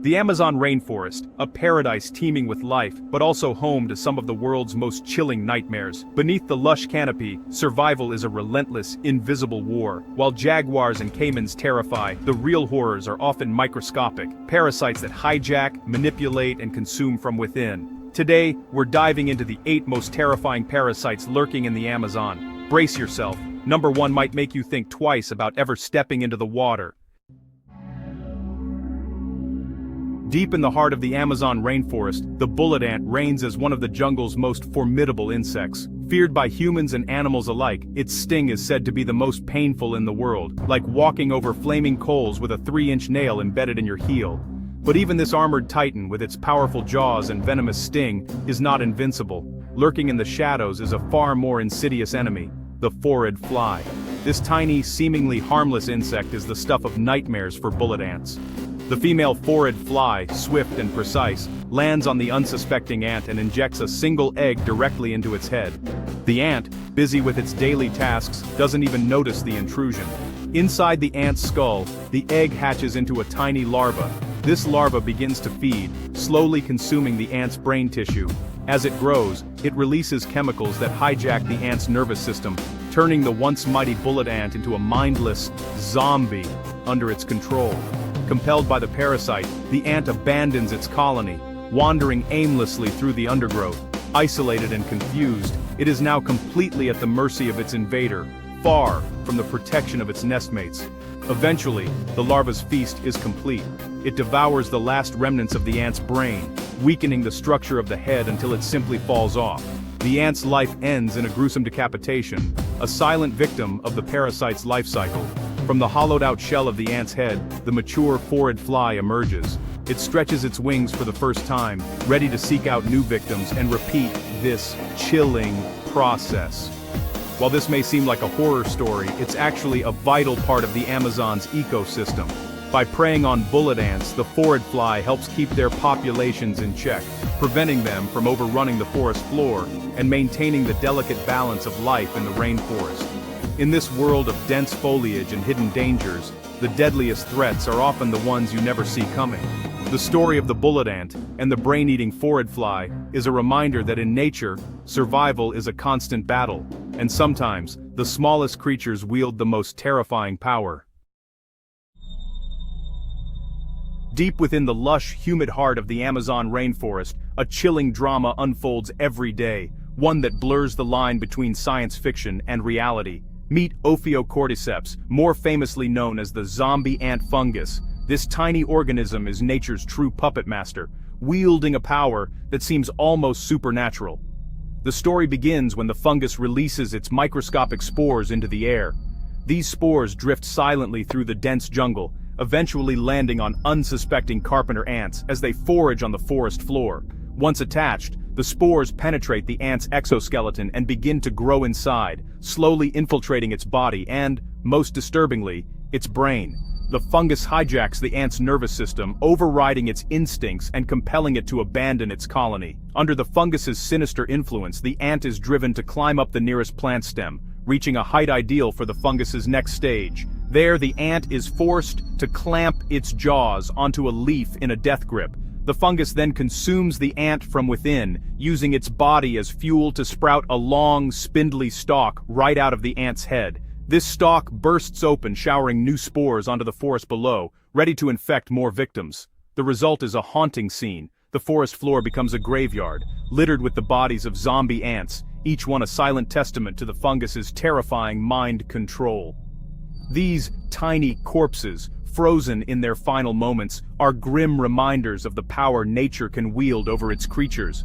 The Amazon rainforest, a paradise teeming with life, but also home to some of the world's most chilling nightmares. Beneath the lush canopy, survival is a relentless, invisible war. While jaguars and caimans terrify, the real horrors are often microscopic, parasites that hijack, manipulate, and consume from within. Today, we're diving into the 8 most terrifying parasites lurking in the Amazon. Brace yourself. Number 1 might make you think twice about ever stepping into the water. Deep in the heart of the Amazon rainforest, the bullet ant reigns as one of the jungle's most formidable insects. Feared by humans and animals alike, its sting is said to be the most painful in the world, like walking over flaming coals with a 3-inch nail embedded in your heel. But even this armored titan, with its powerful jaws and venomous sting, is not invincible. Lurking in the shadows is a far more insidious enemy, the phorid fly. This tiny, seemingly harmless insect is the stuff of nightmares for bullet ants. The female phorid fly, swift and precise, lands on the unsuspecting ant and injects a single egg directly into its head. The ant, busy with its daily tasks, doesn't even notice the intrusion. Inside the ant's skull, the egg hatches into a tiny larva. This larva begins to feed, slowly consuming the ant's brain tissue. As it grows, it releases chemicals that hijack the ant's nervous system, turning the once mighty bullet ant into a mindless zombie under its control. Compelled by the parasite, the ant abandons its colony, wandering aimlessly through the undergrowth. Isolated and confused, it is now completely at the mercy of its invader, far from the protection of its nestmates. Eventually, the larva's feast is complete. It devours the last remnants of the ant's brain, weakening the structure of the head until it simply falls off. The ant's life ends in a gruesome decapitation, a silent victim of the parasite's life cycle. From the hollowed-out shell of the ant's head, the mature phorid fly emerges. It stretches its wings for the first time, ready to seek out new victims and repeat this chilling process. While this may seem like a horror story, it's actually a vital part of the Amazon's ecosystem. By preying on bullet ants, the phorid fly helps keep their populations in check, preventing them from overrunning the forest floor and maintaining the delicate balance of life in the rainforest. In this world of dense foliage and hidden dangers, the deadliest threats are often the ones you never see coming. The story of the bullet ant and the brain-eating phorid fly is a reminder that in nature, survival is a constant battle, and sometimes, the smallest creatures wield the most terrifying power. Deep within the lush, humid heart of the Amazon rainforest, a chilling drama unfolds every day, one that blurs the line between science fiction and reality. Meet Ophiocordyceps, more famously known as the zombie ant fungus. This tiny organism is nature's true puppet master, wielding a power that seems almost supernatural. The story begins when the fungus releases its microscopic spores into the air. These spores drift silently through the dense jungle, eventually landing on unsuspecting carpenter ants as they forage on the forest floor. Once attached, the spores penetrate the ant's exoskeleton and begin to grow inside, slowly infiltrating its body and, most disturbingly, its brain. The fungus hijacks the ant's nervous system, overriding its instincts and compelling it to abandon its colony. Under the fungus's sinister influence, the ant is driven to climb up the nearest plant stem, reaching a height ideal for the fungus's next stage. There, the ant is forced to clamp its jaws onto a leaf in a death grip. The fungus then consumes the ant from within, using its body as fuel to sprout a long, spindly stalk right out of the ant's head. This stalk bursts open, showering new spores onto the forest below, ready to infect more victims. The result is a haunting scene. The forest floor becomes a graveyard, littered with the bodies of zombie ants, each one a silent testament to the fungus's terrifying mind control. These tiny corpses, frozen in their final moments, are grim reminders of the power nature can wield over its creatures.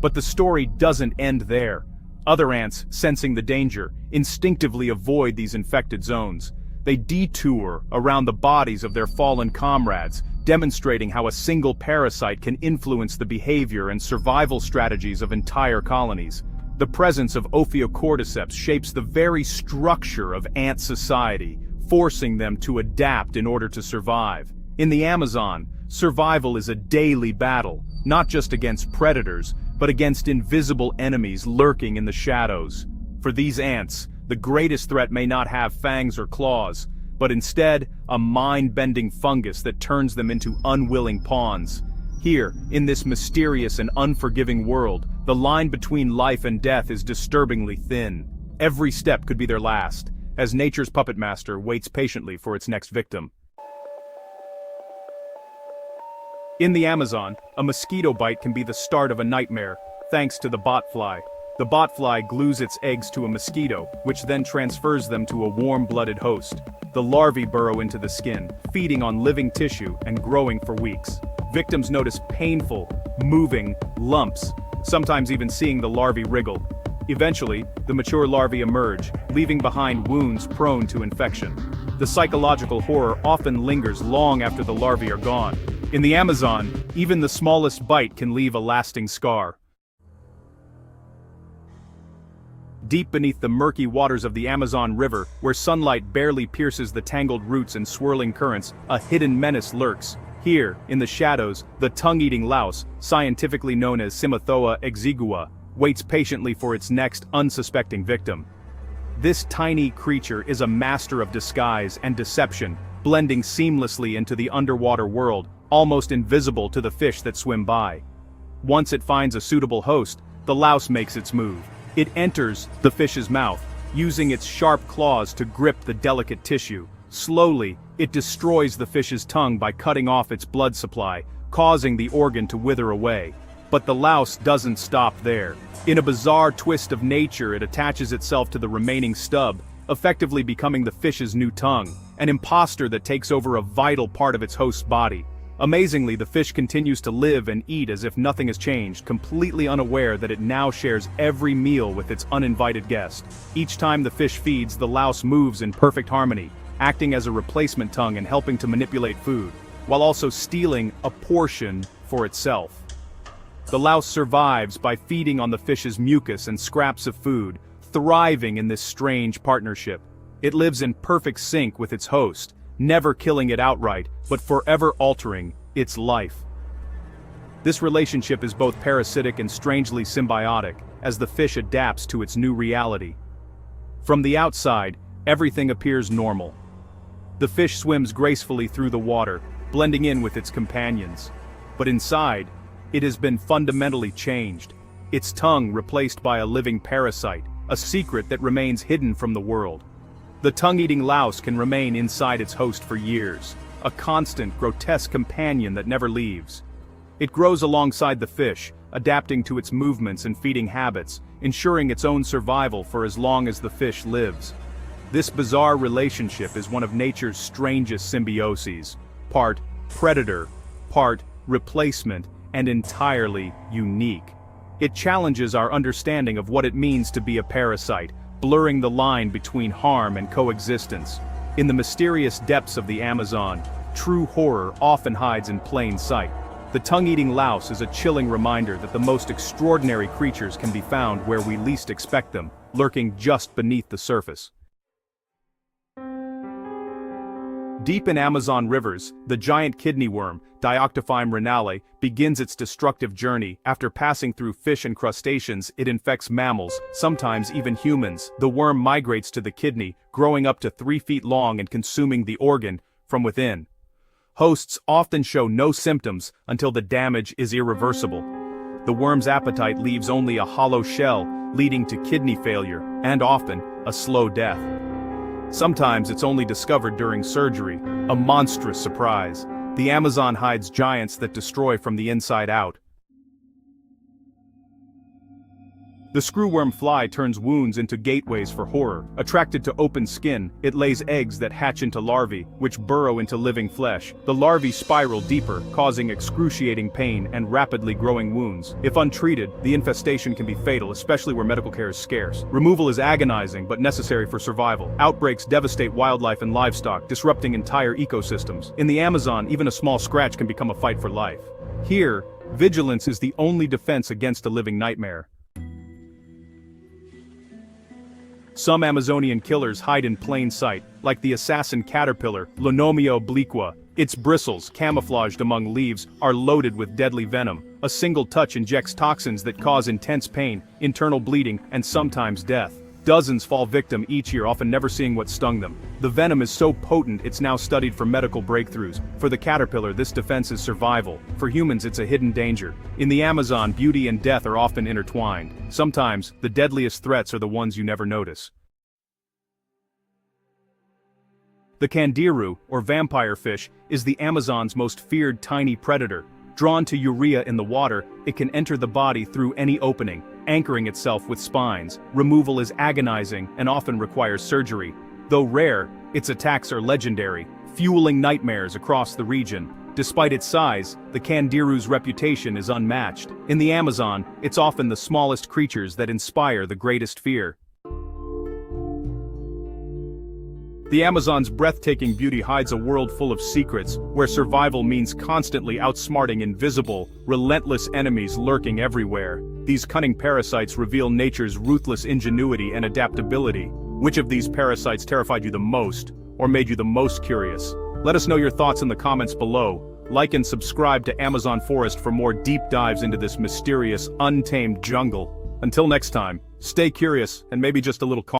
But the story doesn't end there. Other ants, sensing the danger, instinctively avoid these infected zones. They detour around the bodies of their fallen comrades, demonstrating how a single parasite can influence the behavior and survival strategies of entire colonies. The presence of Ophiocordyceps shapes the very structure of ant society, forcing them to adapt in order to survive. In the Amazon, survival is a daily battle, not just against predators, but against invisible enemies lurking in the shadows. For these ants, the greatest threat may not have fangs or claws, but instead, a mind-bending fungus that turns them into unwilling pawns. Here, in this mysterious and unforgiving world, the line between life and death is disturbingly thin. Every step could be their last, as nature's puppet master waits patiently for its next victim. In the Amazon, a mosquito bite can be the start of a nightmare, thanks to the botfly. The botfly glues its eggs to a mosquito, which then transfers them to a warm-blooded host. The larvae burrow into the skin, feeding on living tissue and growing for weeks. Victims notice painful, moving lumps, sometimes even seeing the larvae wriggle. Eventually, the mature larvae emerge, leaving behind wounds prone to infection. The psychological horror often lingers long after the larvae are gone. In the Amazon, even the smallest bite can leave a lasting scar. Deep beneath the murky waters of the Amazon River, where sunlight barely pierces the tangled roots and swirling currents, a hidden menace lurks. Here, in the shadows, the tongue-eating louse, scientifically known as Cymothoa exigua, waits patiently for its next unsuspecting victim. This tiny creature is a master of disguise and deception, blending seamlessly into the underwater world, almost invisible to the fish that swim by. Once it finds a suitable host, the louse makes its move. It enters the fish's mouth, using its sharp claws to grip the delicate tissue. Slowly, it destroys the fish's tongue by cutting off its blood supply, causing the organ to wither away. But the louse doesn't stop there. In a bizarre twist of nature, it attaches itself to the remaining stub, effectively becoming the fish's new tongue, an imposter that takes over a vital part of its host's body. Amazingly, the fish continues to live and eat as if nothing has changed, completely unaware that it now shares every meal with its uninvited guest. Each time the fish feeds, the louse moves in perfect harmony, acting as a replacement tongue and helping to manipulate food, while also stealing a portion for itself. The louse survives by feeding on the fish's mucus and scraps of food, thriving in this strange partnership. It lives in perfect sync with its host, never killing it outright, but forever altering its life. This relationship is both parasitic and strangely symbiotic, as the fish adapts to its new reality. From the outside, everything appears normal. The fish swims gracefully through the water, blending in with its companions. But inside, it has been fundamentally changed. Its tongue replaced by a living parasite, a secret that remains hidden from the world. The tongue-eating louse can remain inside its host for years, a constant, grotesque companion that never leaves. It grows alongside the fish, adapting to its movements and feeding habits, ensuring its own survival for as long as the fish lives. This bizarre relationship is one of nature's strangest symbioses, part predator, part replacement, and entirely unique. It challenges our understanding of what it means to be a parasite, blurring the line between harm and coexistence. In the mysterious depths of the Amazon, true horror often hides in plain sight. The tongue-eating louse is a chilling reminder that the most extraordinary creatures can be found where we least expect them, lurking just beneath the surface. Deep in Amazon rivers, the giant kidney worm, Dioctophyme renale, begins its destructive journey. After passing through fish and crustaceans, it infects mammals, sometimes even humans. The worm migrates to the kidney, growing up to 3 feet long and consuming the organ from within. Hosts often show no symptoms until the damage is irreversible. The worm's appetite leaves only a hollow shell, leading to kidney failure, and often, a slow death. Sometimes it's only discovered during surgery, a monstrous surprise. The Amazon hides giants that destroy from the inside out. The screwworm fly turns wounds into gateways for horror. Attracted to open skin, it lays eggs that hatch into larvae, which burrow into living flesh. The larvae spiral deeper, causing excruciating pain and rapidly growing wounds. If untreated, the infestation can be fatal, especially where medical care is scarce. Removal is agonizing but necessary for survival. Outbreaks devastate wildlife and livestock, disrupting entire ecosystems. In the Amazon, even a small scratch can become a fight for life. Here, vigilance is the only defense against a living nightmare. Some Amazonian killers hide in plain sight, like the assassin caterpillar, Lonomia obliqua. Its bristles, camouflaged among leaves, are loaded with deadly venom. A single touch injects toxins that cause intense pain, internal bleeding, and sometimes death. Dozens fall victim each year, often never seeing what stung them. The venom is so potent it's now studied for medical breakthroughs. For the caterpillar, this defense is survival. For humans, it's a hidden danger. In the Amazon, beauty and death are often intertwined. Sometimes, the deadliest threats are the ones you never notice. The candiru, or vampire fish, is the Amazon's most feared tiny predator. Drawn to urea in the water, it can enter the body through any opening, anchoring itself with spines. Removal is agonizing and often requires surgery. Though rare, its attacks are legendary, fueling nightmares across the region. Despite its size, the candiru's reputation is unmatched. In the Amazon, it's often the smallest creatures that inspire the greatest fear. The Amazon's breathtaking beauty hides a world full of secrets, where survival means constantly outsmarting invisible, relentless enemies lurking everywhere. These cunning parasites reveal nature's ruthless ingenuity and adaptability. Which of these parasites terrified you the most, or made you the most curious? Let us know your thoughts in the comments below. Like and subscribe to Amazon Forest for more deep dives into this mysterious, untamed jungle. Until next time, stay curious and maybe just a little calm.